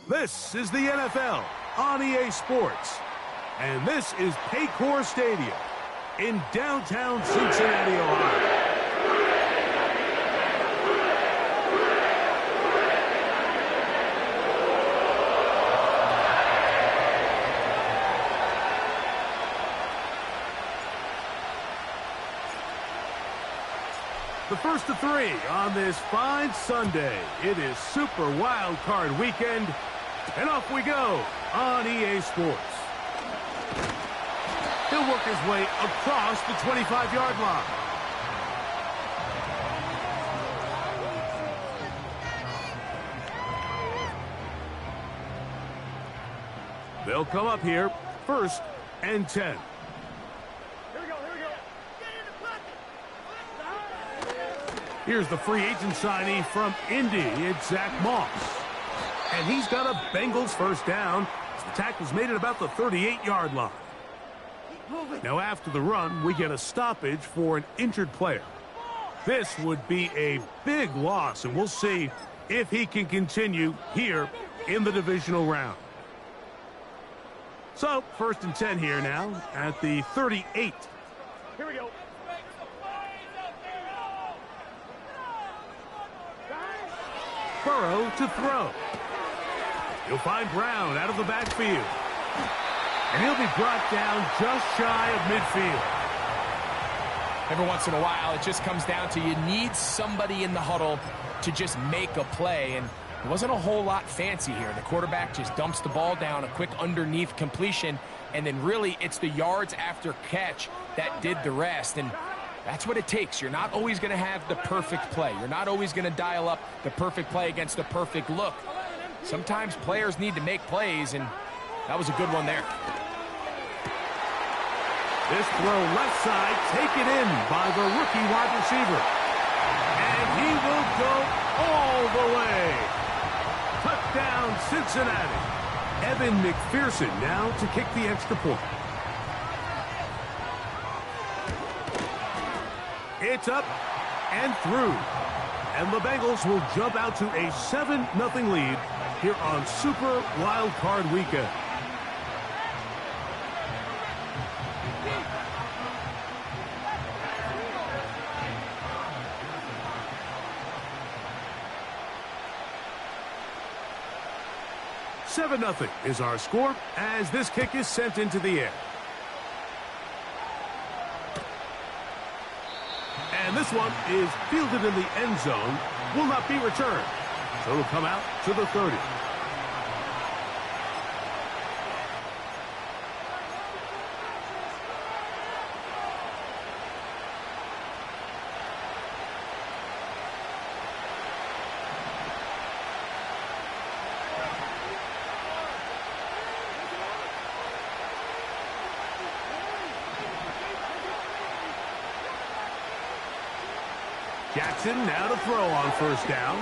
This is the NFL on EA Sports, and this is Paycor Stadium in downtown Cincinnati, Ohio. The first of three on this fine Sunday. It is Super Wild Card Weekend, and off we go on EA Sports. He'll work his way across the 25-yard line. They'll come up here, 1st and 10. Here's the free agent signee from Indy. It's Zach Moss. And he's got a Bengals first down. The tackle's made at about the 38-yard line. Now after the run, we get a stoppage for an injured player. This would be a big loss, and we'll see if he can continue here in the divisional round. So, 1st and 10 here now at the 38. Here we go. Burrow to throw. He'll find Brown out of the backfield. And he'll be brought down just shy of midfield. Every once in a while, it just comes down to you need somebody in the huddle to just make a play. And it wasn't a whole lot fancy here. The quarterback just dumps the ball down, a quick underneath completion, and then really it's the yards after catch that did the rest. And that's what it takes. You're not always going to have the perfect play. You're not always going to dial up the perfect play against the perfect look. Sometimes players need to make plays, and that was a good one there. This throw left side, taken in by the rookie wide receiver. And he will go all the way. Touchdown, Cincinnati. Evan McPherson now to kick the extra point. It's up and through. And the Bengals will jump out to a 7-0 lead here on Super Wild Card Weekend. $7-0 is our score as this kick is sent into the air. And this one is fielded in the end zone, will not be returned. So it'll come out to the 30. Jackson now to throw on 1st down.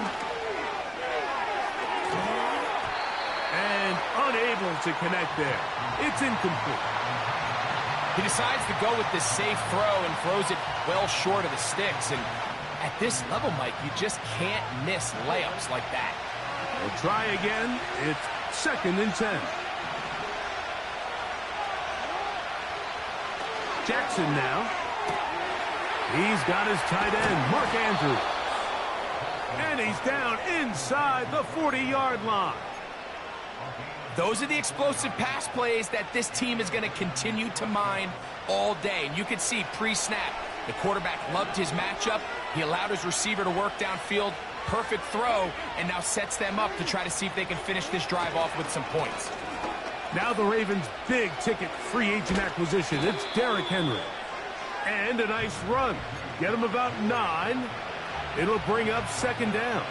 And unable to connect there. It's incomplete. He decides to go with this safe throw and throws it well short of the sticks. And at this level, Mike, you just can't miss layups like that. We'll try again. It's 2nd and 10. Jackson now. He's got his tight end, Mark Andrews. And he's down inside the 40-yard line. Those are the explosive pass plays that this team is going to continue to mine all day. And you can see pre-snap, the quarterback loved his matchup. He allowed his receiver to work downfield. Perfect throw, and now sets them up to try to see if they can finish this drive off with some points. Now the Ravens' big-ticket free agent acquisition. It's Derrick Henry. And a nice run. Get him about 9. It'll bring up 2nd down.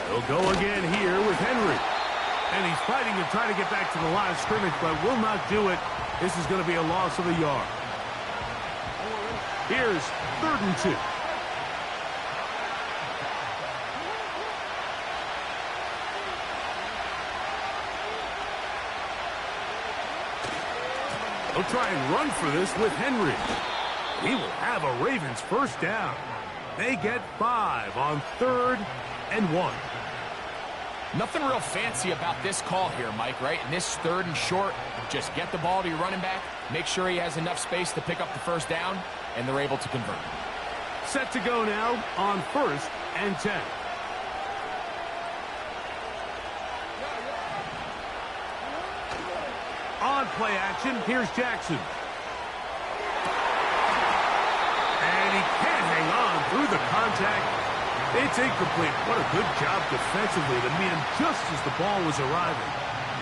They'll go again here with Henry. And he's fighting to try to get back to the line of scrimmage, but will not do it. This is going to be a loss of a yard. Here's 3rd and 2. He'll try and run for this with Henry. He will have a Ravens first down. They get 5 on 3rd and 1. Nothing real fancy about this call here, Mike, right? In this 3rd and short, just get the ball to your running back, make sure he has enough space to pick up the first down, and they're able to convert. Set to go now on 1st and 10. On play action, here's Jackson. And he can't hang on through the contact. It's incomplete. What a good job defensively to meet him just as the ball was arriving.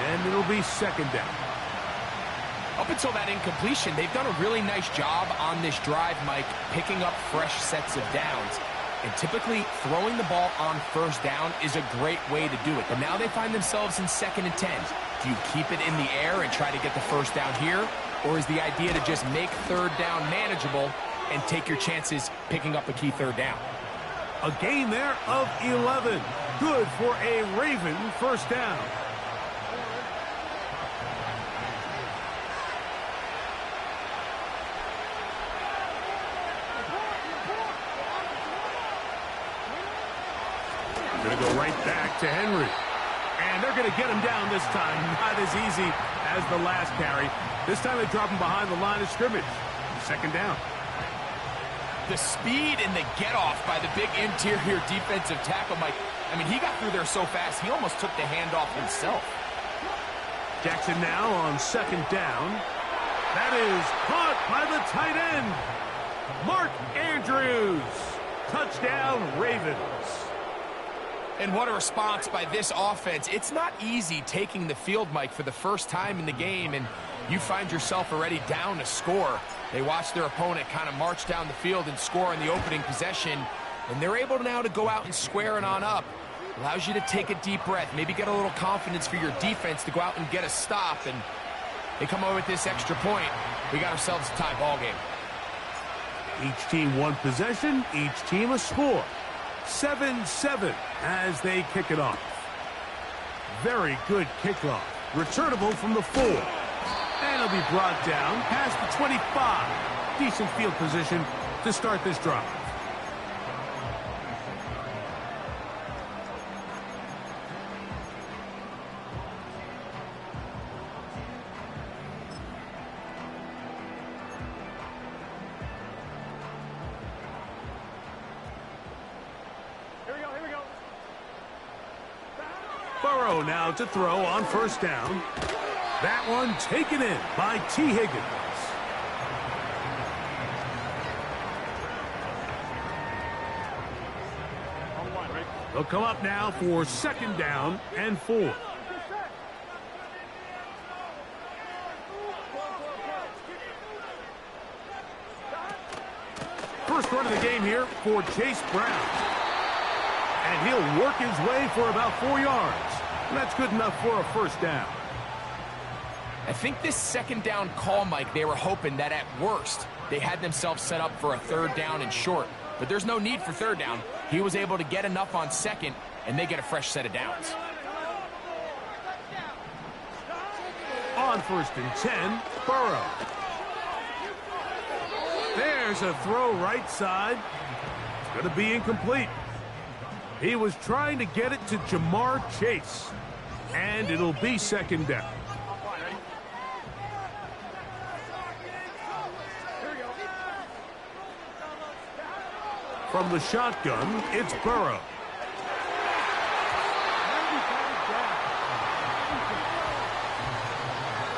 And it'll be 2nd down. Up until that incompletion, they've done a really nice job on this drive, Mike, picking up fresh sets of downs. And typically, throwing the ball on 1st down is a great way to do it. But now they find themselves in 2nd and 10. Do you keep it in the air and try to get the first down here? Or is the idea to just make 3rd down manageable and take your chances picking up a key 3rd down? A gain there of 11. Good for a Raven first down. Going to go right back to Henry. And they're going to get him down this time. Not as easy as the last carry. This time they drop him behind the line of scrimmage. 2nd down. The speed and the get-off by the big interior defensive tackle, Mike. I mean, he got through there so fast, he almost took the handoff himself. Jackson now on 2nd down. That is caught by the tight end. Mark Andrews. Touchdown, Ravens. And what a response by this offense. It's not easy taking the field, Mike, for the first time in the game, and you find yourself already down a score. They watch their opponent kind of march down the field and score in the opening possession, and they're able now to go out and square it on up. Allows you to take a deep breath, maybe get a little confidence for your defense to go out and get a stop, and they come away with this extra point. We got ourselves a tie ball game. Each team one possession, each team a score. 7-7 as they kick it off. Very good kickoff. Returnable from the 4. And it'll be brought down past the 25. Decent field position to start this drive. Burrow now to throw on 1st down. That one taken in by T. Higgins. They'll come up now for 2nd down and 4. First run of the game here for Chase Brown. And he'll work his way for about 4 yards. And that's good enough for a 1st down. I think this 2nd down call, Mike, they were hoping that at worst they had themselves set up for a 3rd down and short. But there's no need for 3rd down. He was able to get enough on 2nd, and they get a fresh set of downs. On 1st and 10, Burrow. There's a throw right side. It's going to be incomplete. He was trying to get it to Jamar Chase. And it'll be 2nd down. From the shotgun, it's Burrow.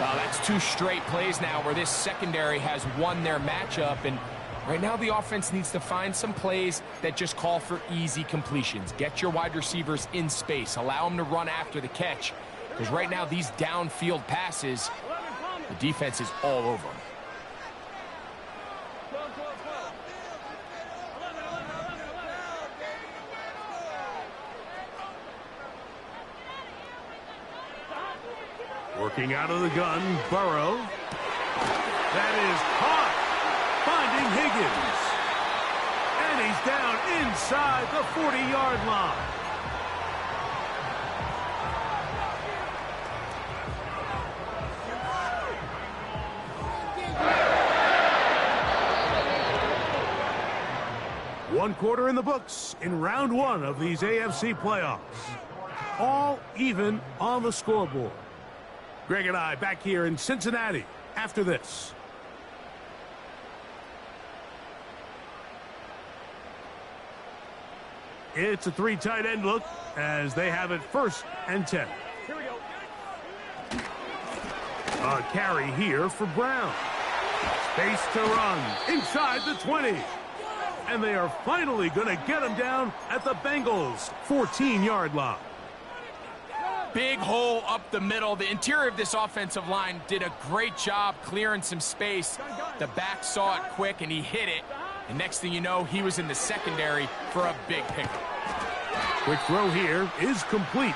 Well, that's 2 straight plays now where this secondary has won their matchup, and right now the offense needs to find some plays that just call for easy completions. Get your wide receivers in space. Allow them to run after the catch, because right now these downfield passes, the defense is all over them. Working out of the gun, Burrow. That is caught, finding Higgins. And he's down inside the 40-yard line. One quarter in the books in round one of these AFC playoffs. All even on the scoreboard. Greg and I back here in Cincinnati after this. It's a three tight end look as they have it 1st and 10. Here we go. A carry here for Brown. Space to run inside the 20. And they are finally going to get him down at the Bengals' 14-yard line. Big hole up the middle. The interior of this offensive line did a great job clearing some space. The back saw it quick, and he hit it. And next thing you know, he was in the secondary for a big pickup. Quick throw here is complete.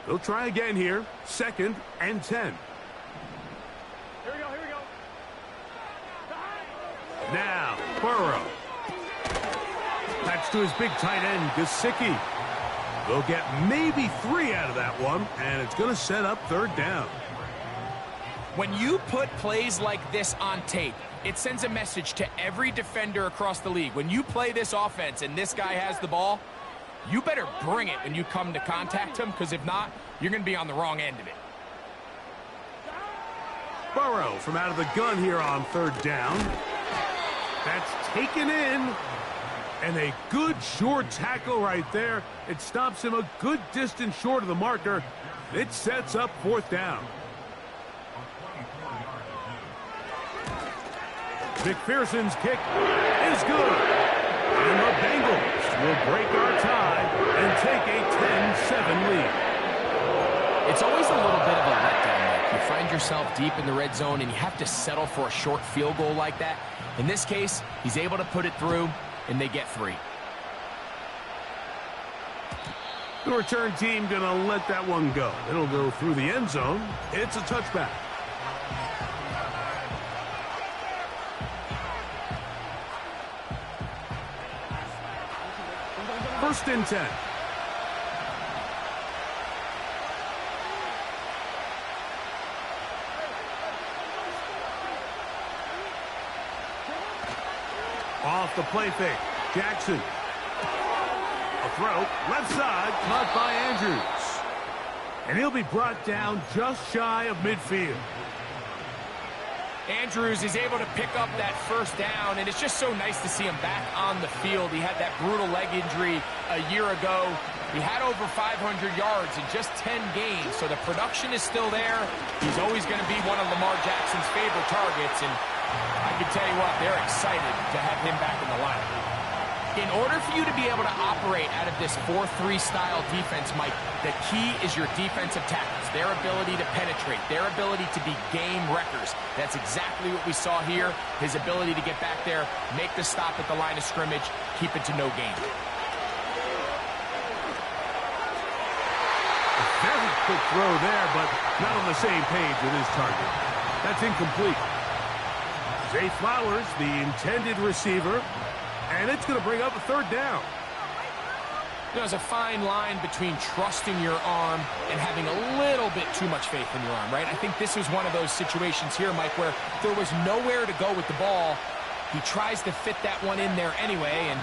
They'll try again here. 2nd and 10. Here we go, here we go. Now, Burrow. That's to his big tight end, Gesicki. They'll get maybe 3 out of that one, and it's going to set up 3rd down. When you put plays like this on tape, it sends a message to every defender across the league. When you play this offense and this guy has the ball, you better bring it when you come to contact him, because if not, you're going to be on the wrong end of it. Burrow from out of the gun here on 3rd down. That's taken in. And a good short tackle right there. It stops him a good distance short of the marker. It sets up 4th down. McPherson's kick is good. And the Bengals will break our tie and take a 10-7 lead. It's always a little bit of a letdown. Like you find yourself deep in the red zone and you have to settle for a short field goal like that. In this case, he's able to put it through, and they get 3. The return team going to let that one go. It'll go through the end zone. It's a touchback. First and 10. Off the play fake. Jackson. A throw. Left side. Caught by Andrews. And he'll be brought down just shy of midfield. Andrews is able to pick up that 1st down, and it's just so nice to see him back on the field. He had that brutal leg injury a year ago. He had over 500 yards in just 10 games, so the production is still there. He's always going to be one of Lamar Jackson's favorite targets, and I can tell you what, they're excited to have him back in the lineup. In order for you to be able to operate out of this 4-3 style defense, Mike, the key is your defensive tackles, their ability to penetrate, their ability to be game wreckers. That's exactly what we saw here, his ability to get back there, make the stop at the line of scrimmage, keep it to no gain. Very quick throw there, but not on the same page with his target. That's incomplete. Zay Flowers, the intended receiver, and it's going to bring up a 3rd down. There's a fine line between trusting your arm and having a little bit too much faith in your arm, right? I think this was one of those situations here, Mike, where there was nowhere to go with the ball. He tries to fit that one in there anyway, and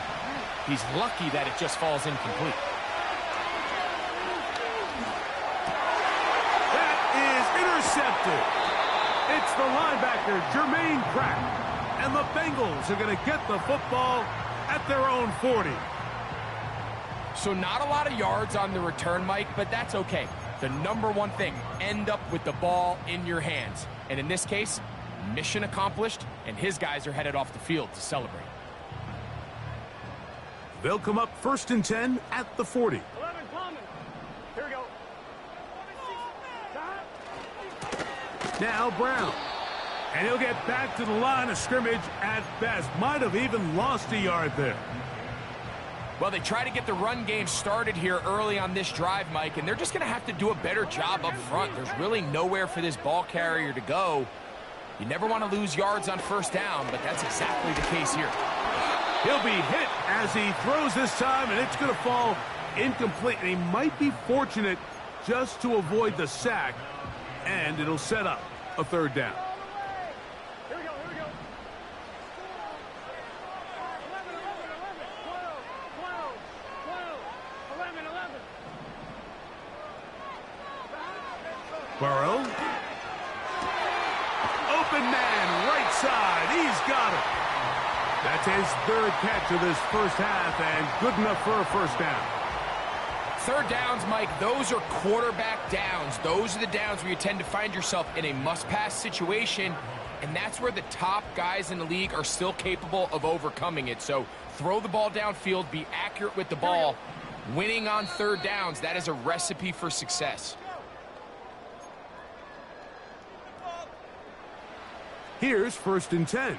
he's lucky that it just falls incomplete. That is intercepted. It's the linebacker, Jermaine Pratt. And the Bengals are going to get the football at their own 40. So not a lot of yards on the return, Mike, but that's okay. The number one thing, end up with the ball in your hands. And in this case, mission accomplished, and his guys are headed off the field to celebrate. They'll come up 1st and 10 at the 40. 11 coming. Here we go. Now Brown. And he'll get back to the line of scrimmage at best. Might have even lost a yard there. Well, they try to get the run game started here early on this drive, Mike, and they're just going to have to do a better job up front. There's really nowhere for this ball carrier to go. You never want to lose yards on 1st down, but that's exactly the case here. He'll be hit as he throws this time, and it's going to fall incomplete, and he might be fortunate just to avoid the sack, and it'll set up a third down. Here we go, here we go. 11, 11, 11, 12, 12, 12, 11, 11. Burrow. Open man, right side. He's got it. That's his third catch of this first half, and good enough for a first down. Third downs, Mike, those are quarterback downs. Those are the downs where you tend to find yourself in a must-pass situation, and that's where the top guys in the league are still capable of overcoming it. So throw the ball downfield, be accurate with the ball. Winning on third downs, that is a recipe for success. Here's 1st and 10.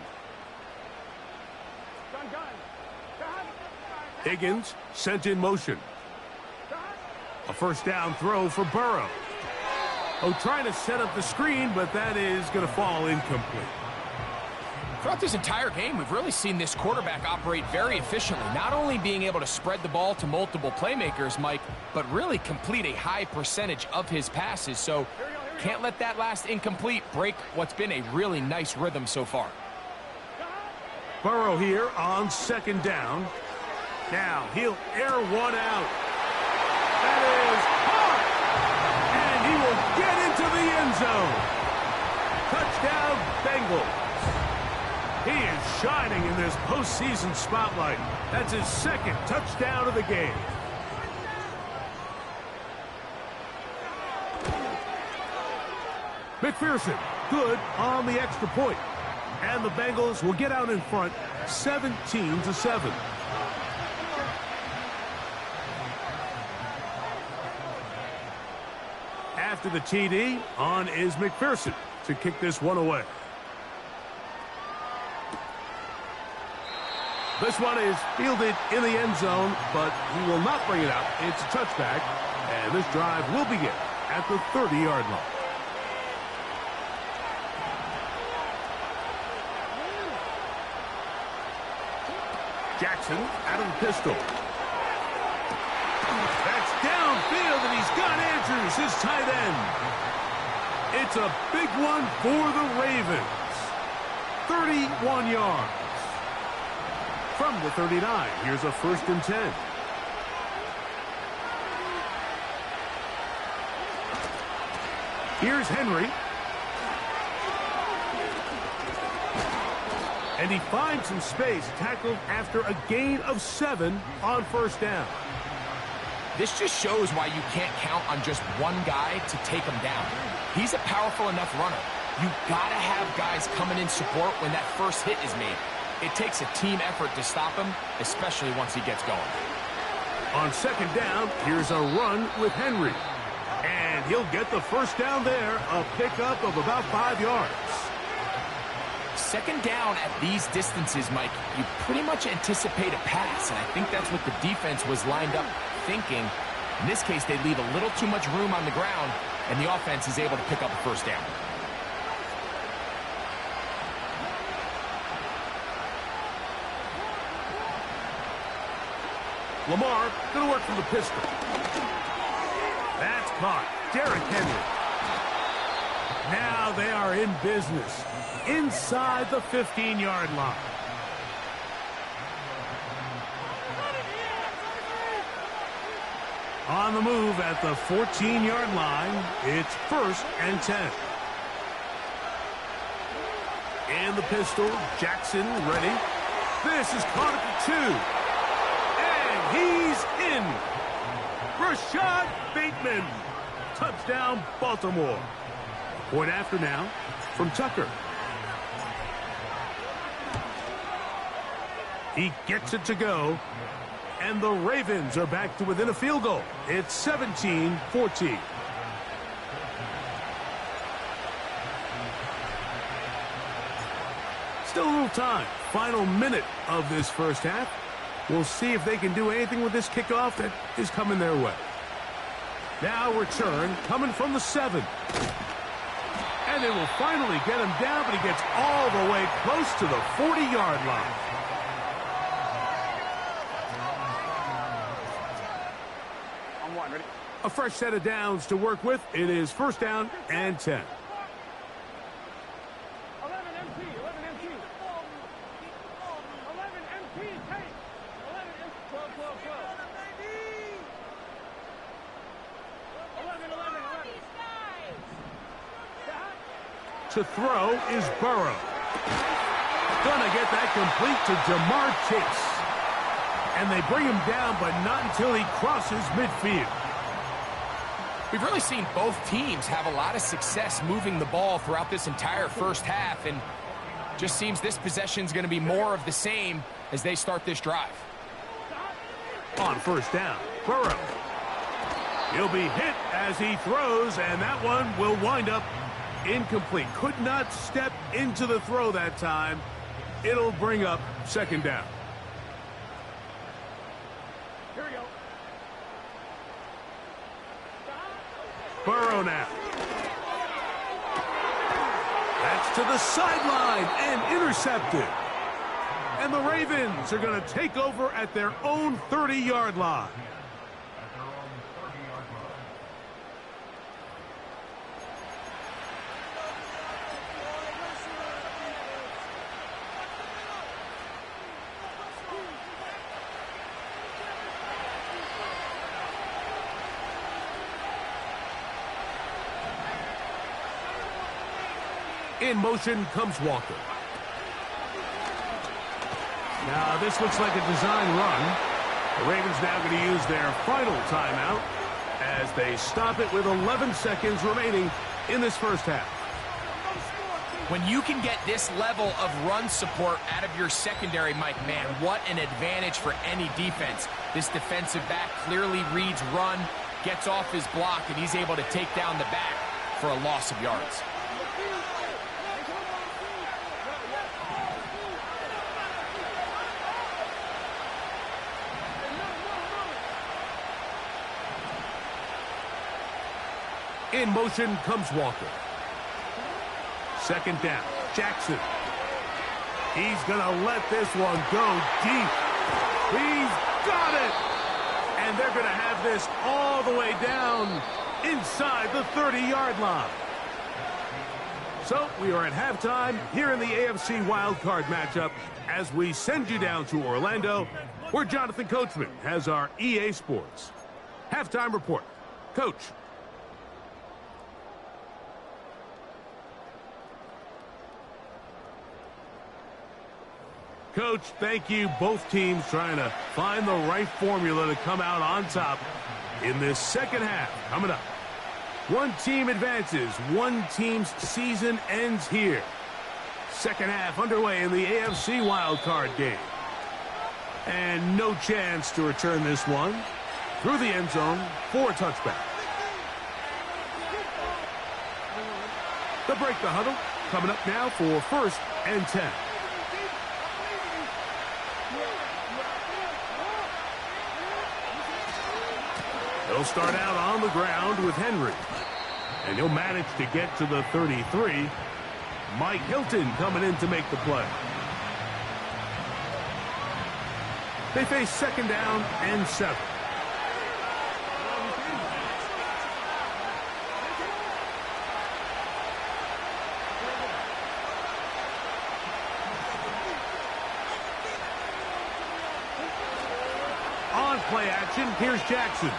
Higgins sent in motion. A first down throw for Burrow. Oh, trying to set up the screen, but that is going to fall incomplete. Throughout this entire game, we've really seen this quarterback operate very efficiently, not only being able to spread the ball to multiple playmakers, Mike, but really complete a high percentage of his passes. So can't let that last incomplete break what's been a really nice rhythm so far. Burrow here on 2nd down. Now he'll air one out. That is caught! And he will get into the end zone. Touchdown, Bengals. He is shining in this postseason spotlight. That's his 2nd touchdown of the game. McPherson, good on the extra point. And the Bengals will get out in front, 17-7. After the TD, on is McPherson to kick this one away. This one is fielded in the end zone, but he will not bring it out. It's a touchback, and this drive will begin at the 30-yard line. Jackson out of the pistol. That's downfield, and he's got Andrews, his tight end. It's a big one for the Ravens. 31 yards. From the 39, here's a 1st and 10. Here's Henry. And he finds some space, tackled after a gain of 7 on 1st down. This just shows why you can't count on just one guy to take him down. He's a powerful enough runner. You gotta have guys coming in support when that first hit is made. It takes a team effort to stop him, especially once he gets going. On 2nd down, here's a run with Henry. And he'll get the first down there, a pickup of about 5 yards. 2nd down at these distances, Mike, you pretty much anticipate a pass, and I think that's what the defense was lined up thinking. In this case, they leave a little too much room on the ground, and the offense is able to pick up a first down. Lamar going to work from the pistol. That's caught. Derrick Henry. Now they are in business inside the 15-yard line. On the move at the 14-yard line, it's 1st and 10. And the pistol, Jackson ready. This is caught at the 2. And he's in. Rashad Bateman. Touchdown, Baltimore. Point after now from Tucker. He gets it to go. And the Ravens are back to within a field goal. It's 17-14. Still a little time. Final minute of this first half. We'll see if they can do anything with this kickoff that is coming their way. Now return coming from the 7. And they will finally get him down, but he gets all the way close to the 40-yard line. A fresh set of downs to work with. It is first down and 10. 11 MT, 11 MT. 11 MT, take. 11 MT, 12, 12, 12. 11, 11, 11. To throw is Burrow. Gonna get that complete to Jamar Chase. And they bring him down, but not until he crosses midfield. We've really seen both teams have a lot of success moving the ball throughout this entire first half, and just seems this possession's going to be more of the same as they start this drive. On first down, Burrow. He'll be hit as he throws, and that one will wind up incomplete. Could not step into the throw that time. It'll bring up second down. Here we go. Burrow now. That's to the sideline and intercepted. And the Ravens are going to take over at their own 30-yard line. In motion comes Walker. Now this looks like a design run. The Ravens now going to use their final timeout as they stop it with 11 seconds remaining in this first half. When you can get this level of run support out of your secondary, Mike, man, what an advantage for any defense. This defensive back clearly reads run, gets off his block, and he's able to take down the back for a loss of yards. In motion comes Walker. Second down, Jackson. He's going to let this one go deep. He's got it! And they're going to have this all the way down inside the 30-yard line. So we are at halftime here in the AFC wildcard matchup as we send you down to Orlando, where Jonathan Coachman has our EA Sports halftime report. Coach. Coach, thank you. Both teams trying to find the right formula to come out on top in this second half. Coming up, one team advances, one team's season ends here. Second half underway in the AFC wildcard game. And no chance to return this one through the end zone for a touchback. The break the huddle coming up now for first and 10. He'll start out on the ground with Henry. And he'll manage to get to the 33. Mike Hilton coming in to make the play. They face second down and 7. On play action, here's Jackson.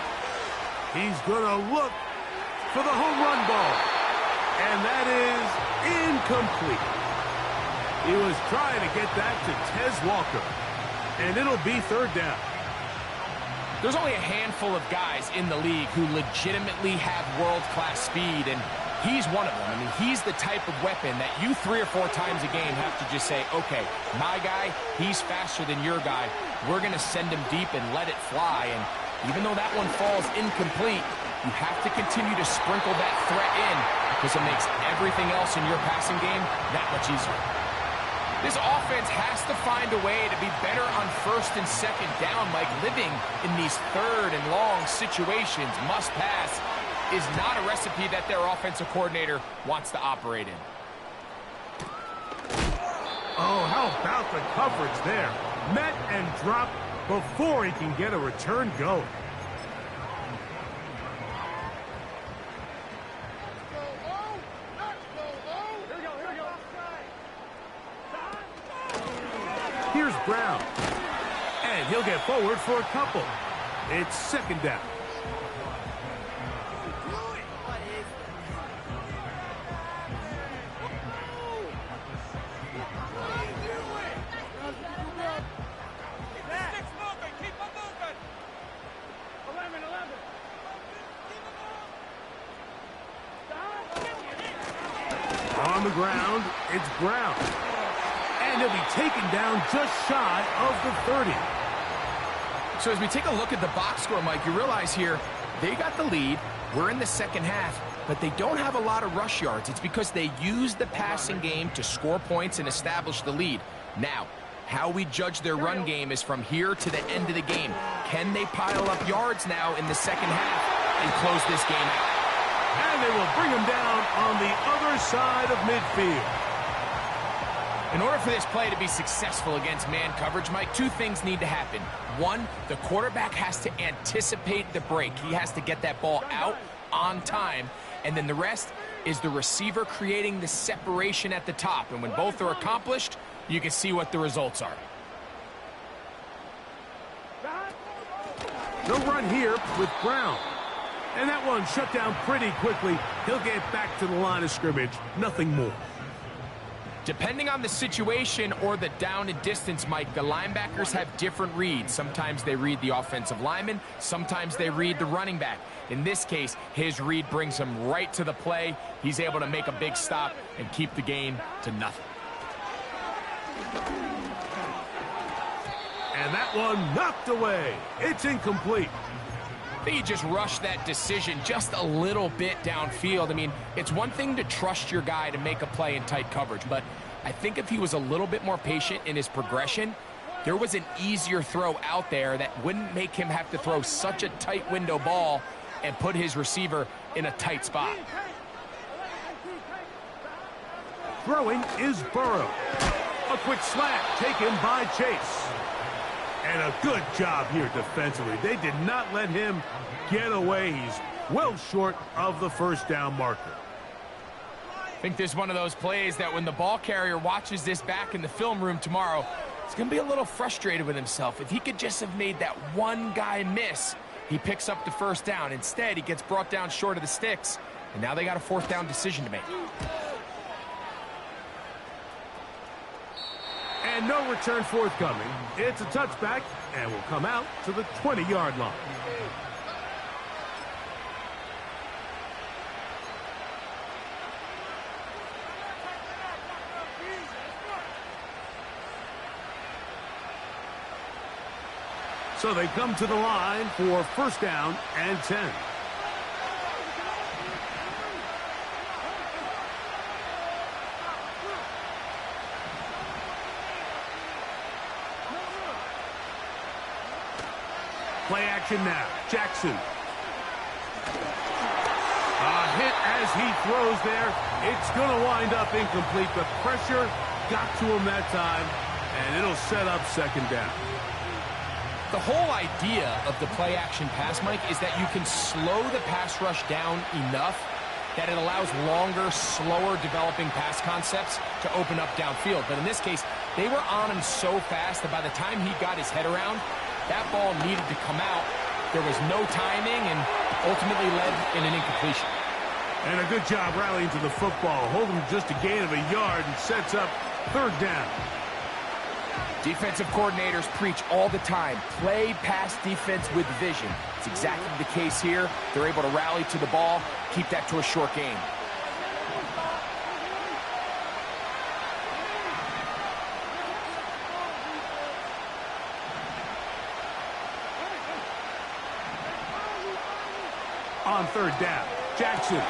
He's going to look for the home run ball. And that is incomplete. He was trying to get that to Tez Walker. And it'll be third down. There's only a handful of guys in the league who legitimately have world-class speed, and he's one of them. I mean, he's the type of weapon that you 3 or 4 times a game have to just say, okay, my guy, he's faster than your guy. We're going to send him deep and let it fly. And even though that one falls incomplete, you have to continue to sprinkle that threat in because it makes everything else in your passing game that much easier. This offense has to find a way to be better on first and second down. Like living in these third and long situations, must pass, is not a recipe that their offensive coordinator wants to operate in. Oh, how about the coverage there? Met and dropped before he can get a return going. Here's Brown. And he'll get forward for a couple. It's second down. On the ground, it's Brown. And he'll be taken down just shy of the 30. So as we take a look at the box score, Mike, you realize here they got the lead. We're in the second half, but they don't have a lot of rush yards. It's because they use the passing game to score points and establish the lead. Now, how we judge their run game is from here to the end of the game. Can they pile up yards now in the second half and close this game out? And they will bring him down on the other side of midfield. In order for this play to be successful against man coverage, Mike, two things need to happen. One, the quarterback has to anticipate the break. He has to get that ball out on time. And then the rest is the receiver creating the separation at the top. And when both are accomplished, you can see what the results are. No run here with Brown. And that one shut down pretty quickly. He'll get back to the line of scrimmage. Nothing more. Depending on the situation or the down and distance, Mike, the linebackers have different reads. Sometimes they read the offensive lineman. Sometimes they read the running back. In this case, his read brings him right to the play. He's able to make a big stop and keep the game to nothing. And that one knocked away. It's incomplete. I think he just rushed that decision just a little bit downfield. I mean, it's one thing to trust your guy to make a play in tight coverage, but I think if he was a little bit more patient in his progression, there was an easier throw out there that wouldn't make him have to throw such a tight window ball and put his receiver in a tight spot. Throwing is Burrow. A quick slant taken by Chase. And a good job here defensively. They did not let him get away. He's well short of the first down marker. I think this is one of those plays that when the ball carrier watches this back in the film room tomorrow, he's going to be a little frustrated with himself. If he could just have made that one guy miss, he picks up the first down. Instead, he gets brought down short of the sticks, and now they got a fourth down decision to make. And no return forthcoming. It's a touchback, and will come out to the 20-yard line. So they come to the line for first down and 10. Play action now. Jackson. A hit as he throws there. It's going to wind up incomplete. The pressure got to him that time, and it'll set up second down. The whole idea of the play action pass, Mike, is that you can slow the pass rush down enough that it allows longer, slower developing pass concepts to open up downfield. But in this case, they were on him so fast that by the time he got his head around, that ball needed to come out. There was no timing and ultimately led in an incompletion. And a good job rallying to the football. Holding just a gain of a yard and sets up third down. Defensive coordinators preach all the time, play pass defense with vision. It's exactly the case here. They're able to rally to the ball, keep that to a short game. On third down, Jackson.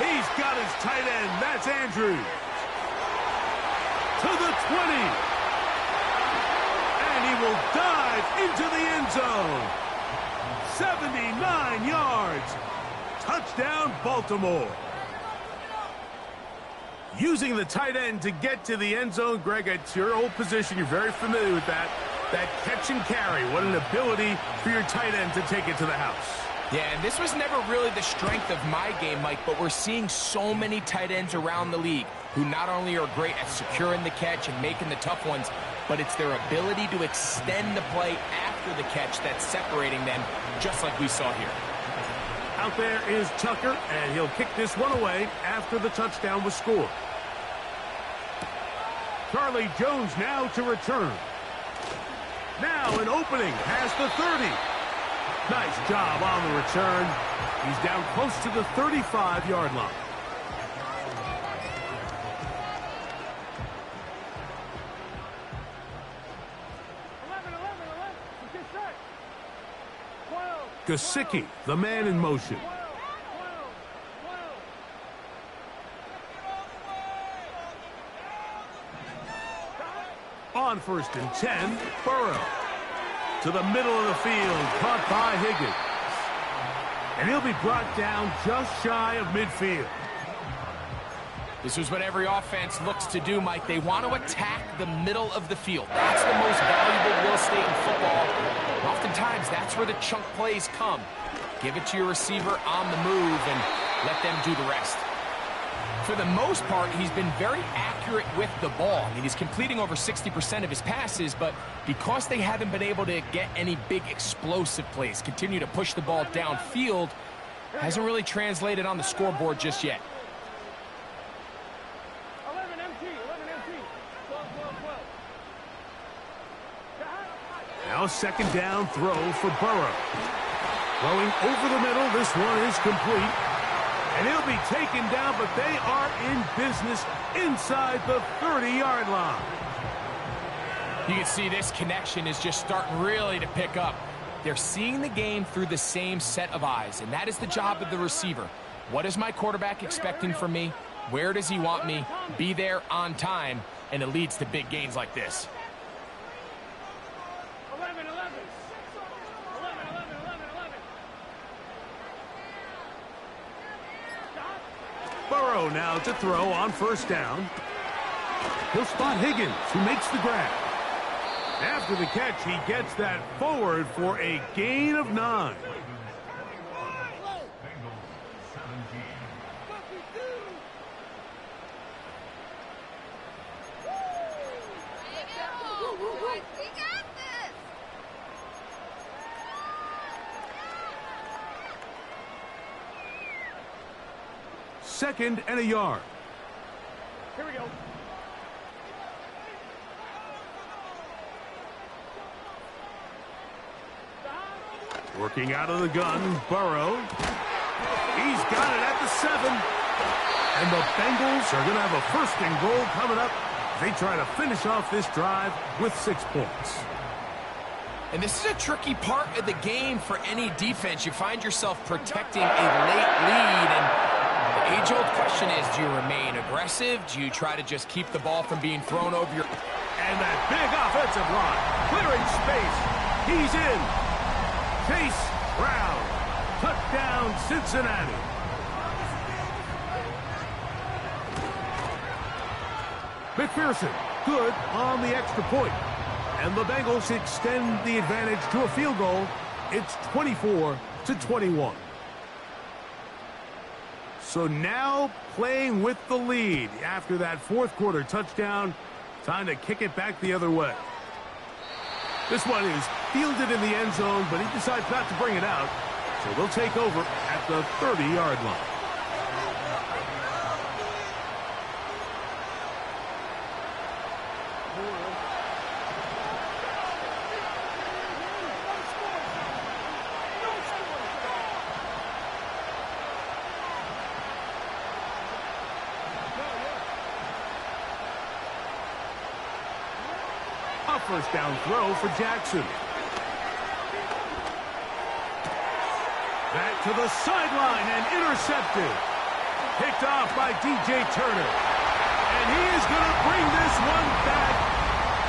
He's got his tight end. That's Andrews. To the 20. And he will dive into the end zone. 79 yards. Touchdown, Baltimore. Using the tight end to get to the end zone, Greg, it's your old position. You're very familiar with that. That catch and carry. What an ability for your tight end to take it to the house. Yeah, and this was never really the strength of my game, Mike, but we're seeing so many tight ends around the league. who not only are great at securing the catch and making the tough ones, but it's their ability to extend the play after the catch that's separating them, just like we saw here. Out there is Tucker, and he'll kick this one away after the touchdown was scored. Charlie Jones now to return. Now an opening past the 30. Nice job on the return. He's down close to the 35-yard line. Gesicki, the man in motion. On 1st and 10, Burrow. To the middle of the field, caught by Higgins. And he'll be brought down just shy of midfield. This is what every offense looks to do, Mike. They want to attack the middle of the field. That's the most valuable real estate in football. Oftentimes, that's where the chunk plays come. Give it to your receiver on the move and let them do the rest. For the most part, he's been very accurate with the ball. I mean, he's completing over 60% of his passes, but because they haven't been able to get any big explosive plays, continue to push the ball downfield, hasn't really translated on the scoreboard just yet. 11 MT. 12. Now 2nd down throw for Burrow. Throwing over the middle, this one is complete. And he'll be taken down, but they are in business inside the 30-yard line. You can see this connection is just starting really to pick up. They're seeing the game through the same set of eyes, and that is the job of the receiver. What is my quarterback expecting from me? Where does he want me? Be there on time, and it leads to big gains like this. 11. Burrow now to throw on 1st down. He'll spot Higgins, who makes the grab. After the catch, he gets that forward for a gain of 9. Second and a yard. Here we go. Working out of the gun, Burrow. He's got it at the 7. And the Bengals are going to have a 1st and goal coming up. They try to finish off this drive with 6 points. And this is a tricky part of the game for any defense. You find yourself protecting a late lead, and the age-old question is, do you remain aggressive? Do you try to just keep the ball from being thrown over your... And that big offensive line, clearing space. He's in. Chase Brown. Touchdown, Cincinnati. McPherson, good on the extra point. And the Bengals extend the advantage to a field goal. It's 24-21. So now playing with the lead after that 4th quarter touchdown. Time to kick it back the other way. This one is fielded in the end zone, but he decides not to bring it out. So they'll take over at the 30-yard line. A 1st down throw for Jackson. Back to the sideline and intercepted. Picked off by DJ Turner. And he is going to bring this one back.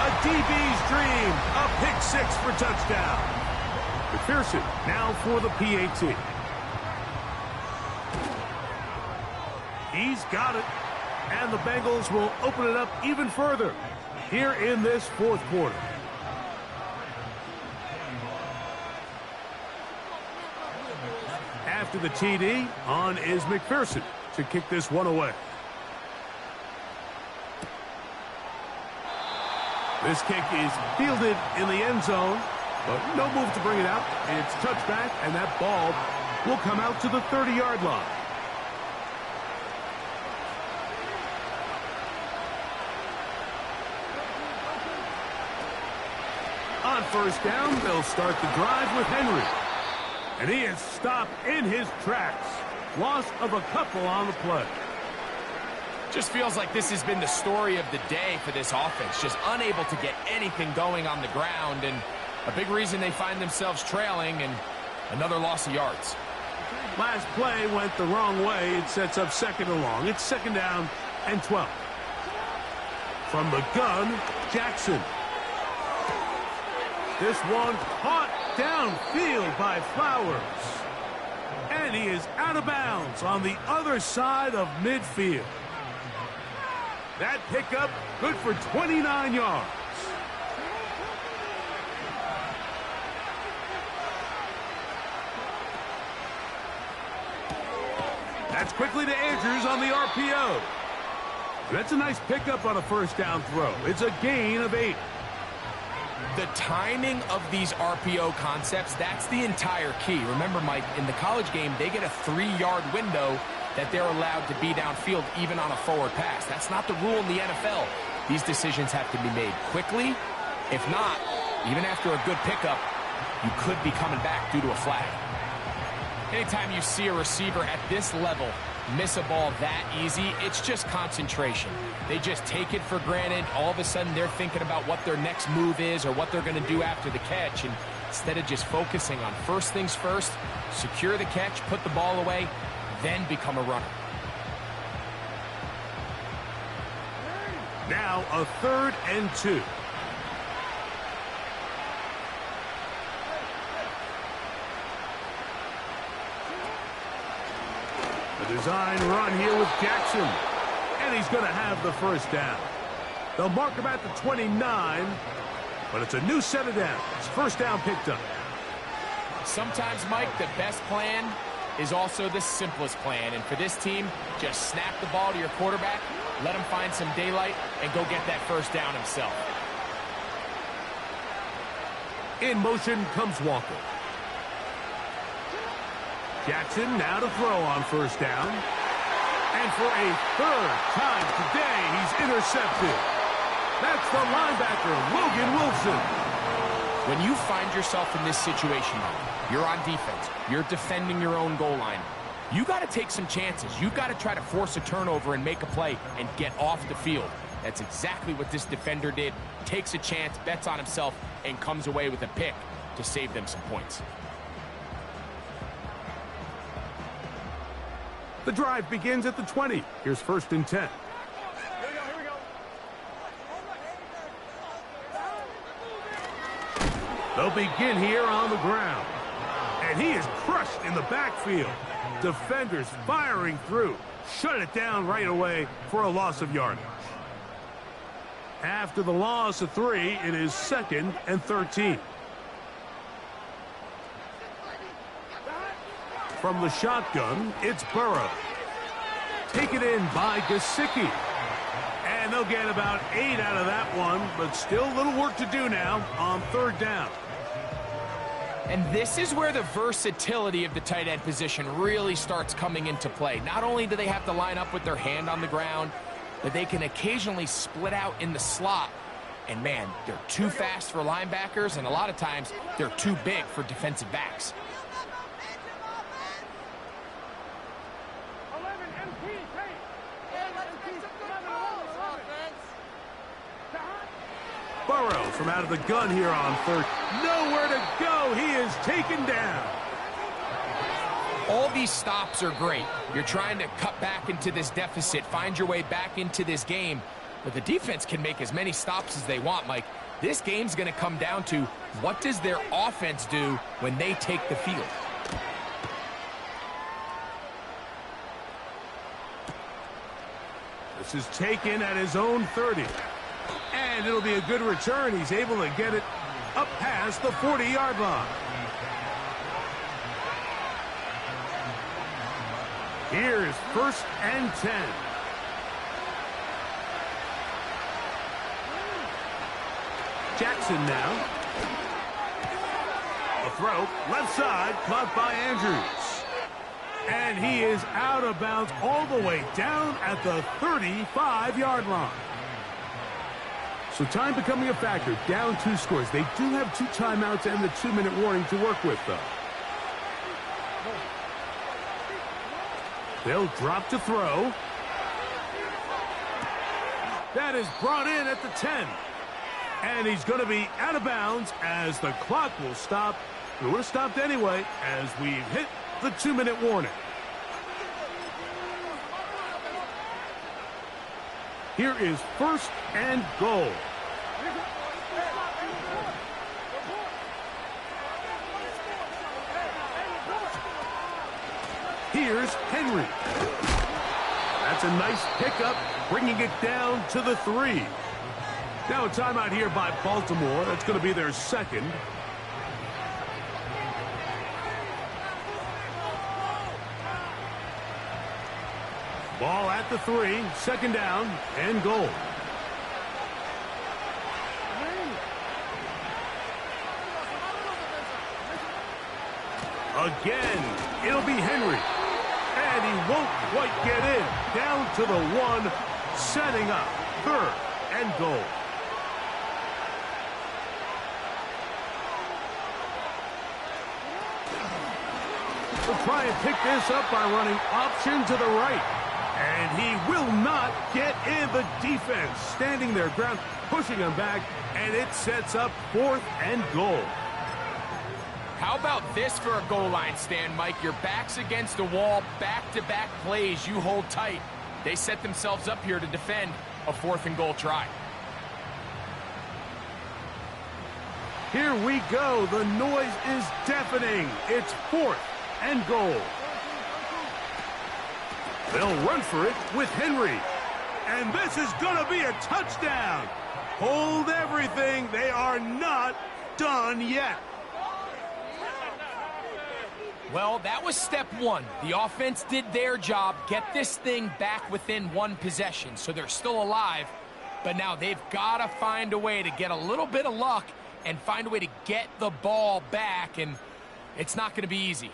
A DB's dream. A pick 6 for touchdown. McPherson now for the PAT. He's got it. And the Bengals will open it up even further here in this 4th quarter. After the TD, on is McPherson to kick this one away. This kick is fielded in the end zone, but no move to bring it out. It's touchback, and that ball will come out to the 30-yard line. On first down, they'll start the drive with Henry. And he is stopped in his tracks. Loss of a couple on the play. Just feels like this has been the story of the day for this offense. Just unable to get anything going on the ground, and a big reason they find themselves trailing, and another loss of yards. Last play went the wrong way. It sets up second and long. It's second down and 12. From the gun, Jackson. This one caught downfield by Flowers. And he is out of bounds on the other side of midfield. That pickup good for 29 yards. That's quickly to Andrews on the RPO. That's a nice pickup on a first down throw. It's a gain of 8. The timing of these RPO concepts, that's the entire key. Remember, Mike, in the college game, they get a 3-yard window that they're allowed to be downfield even on a forward pass. That's not the rule in the NFL. These decisions have to be made quickly. If not, even after a good pickup, you could be coming back due to a flag. Anytime you see a receiver at this level miss a ball that easy, it's just concentration. They just take it for granted. All of a sudden, they're thinking about what their next move is or what they're going to do after the catch. And instead of just focusing on first things first, secure the catch, put the ball away, then become a runner. Now a 3rd and 2. The design run here with Jackson. And he's going to have the first down. They'll mark him at the 29, but it's a new set of downs. First down picked up. Sometimes, Mike, the best plan is also the simplest plan. And for this team, just snap the ball to your quarterback, let him find some daylight, and go get that first down himself. In motion comes Walker. Jackson now to throw on first down. And for a 3rd time today, he's intercepted. That's the linebacker, Logan Wilson. When you find yourself in this situation, you're on defense, you're defending your own goal line, you got to take some chances. You've got to try to force a turnover and make a play and get off the field. That's exactly what this defender did. Takes a chance, bets on himself, and comes away with a pick to save them some points. The drive begins at the 20. Here's 1st and 10. Here we go. They'll begin here on the ground. And he is crushed in the backfield. Defenders firing through. Shut it down right away for a loss of yardage. After the loss of 3, it is 2nd and 13. From the shotgun, it's Burrow. Taken in by Gesicki. And they'll get about 8 out of that one, but still a little work to do now on 3rd down. And this is where the versatility of the tight end position really starts coming into play. Not only do they have to line up with their hand on the ground, but they can occasionally split out in the slot. And man, they're too fast for linebackers, and a lot of times they're too big for defensive backs. Burrow from out of the gun here on 3rd. Nowhere to go. He is taken down. All these stops are great. You're trying to cut back into this deficit, find your way back into this game. But the defense can make as many stops as they want, Mike. This game's going to come down to what does their offense do when they take the field. This is taken at his own 30. And it'll be a good return. He's able to get it up past the 40-yard line. Here's 1st and 10. Jackson now. A throw, left side, caught by Andrews. And he is out of bounds all the way down at the 35-yard line. So time becoming a factor, down 2 scores. They do have 2 timeouts and the 2-minute warning to work with, though. They'll drop to throw. That is brought in at the 10. And he's going to be out of bounds as the clock will stop. It would have stopped anyway as we've hit the 2-minute warning. Here is 1st and goal. Here's Henry. That's a nice pickup, bringing it down to the 3. Now a timeout here by Baltimore. That's going to be their 2nd. Ball at the 3, 2nd down and goal. Again, it'll be Henry. And he won't quite get in. Down to the 1, setting up 3rd and goal. We'll try and pick this up by running option to the right. And he will not get in. The defense standing their ground, pushing him back, and it sets up 4th and goal. How about this for a goal line stand, Mike? Your back's against the wall, back-to-back plays, you hold tight. They set themselves up here to defend a 4th and goal try. Here we go. The noise is deafening. It's 4th and goal. They'll run for it with Henry. And this is going to be a touchdown. Hold everything. They are not done yet. Well, that was step 1. The offense did their job, get this thing back within 1 possession. So they're still alive, but now they've got to find a way to get a little bit of luck and find a way to get the ball back, and it's not going to be easy.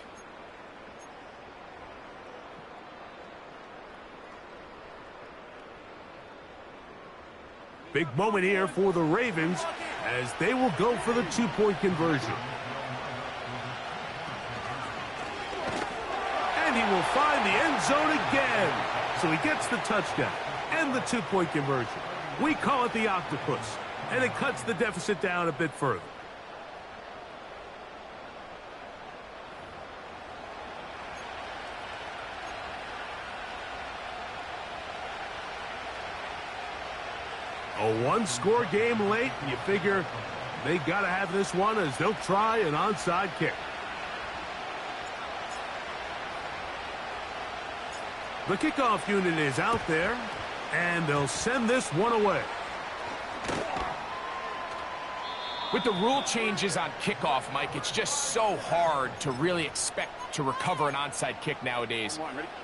Big moment here for the Ravens as they will go for the 2-point conversion. And he will find the end zone again. So he gets the touchdown and the 2-point conversion. We call it the octopus, and it cuts the deficit down a bit further. A 1-score game late, and you figure they got to have this one as they'll try an onside kick. The kickoff unit is out there, and they'll send this one away. With the rule changes on kickoff, Mike, it's just so hard to really expect to recover an onside kick nowadays.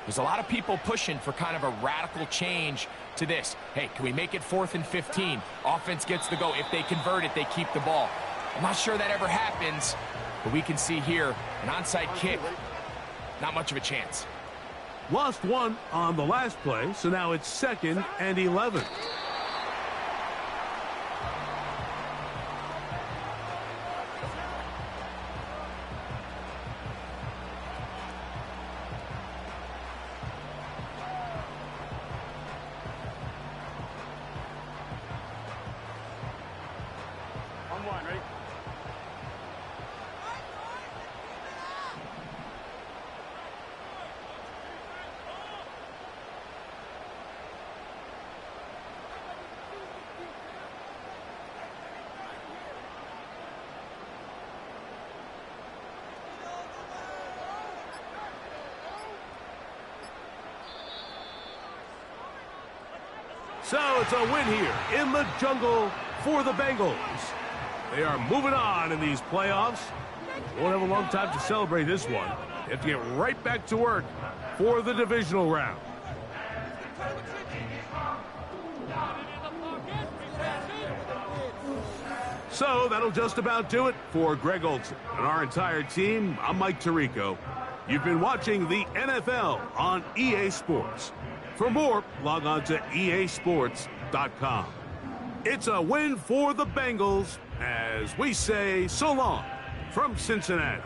There's a lot of people pushing for kind of a radical change to this. Hey, can we make it 4th and 15? Offense gets the go. If they convert it, they keep the ball. I'm not sure that ever happens, but we can see here an onside kick, not much of a chance. Lost one on the last play, so now it's 2nd and 11. Ready? So it's a win here in the jungle for the Bengals. They are moving on in these playoffs. Won't have a long time to celebrate this one. They have to get right back to work for the divisional round. So that'll just about do it for Greg Olson and our entire team. I'm Mike Tirico. You've been watching the NFL on EA Sports. For more, log on to easports.com. It's a win for the Bengals as we say so long from Cincinnati.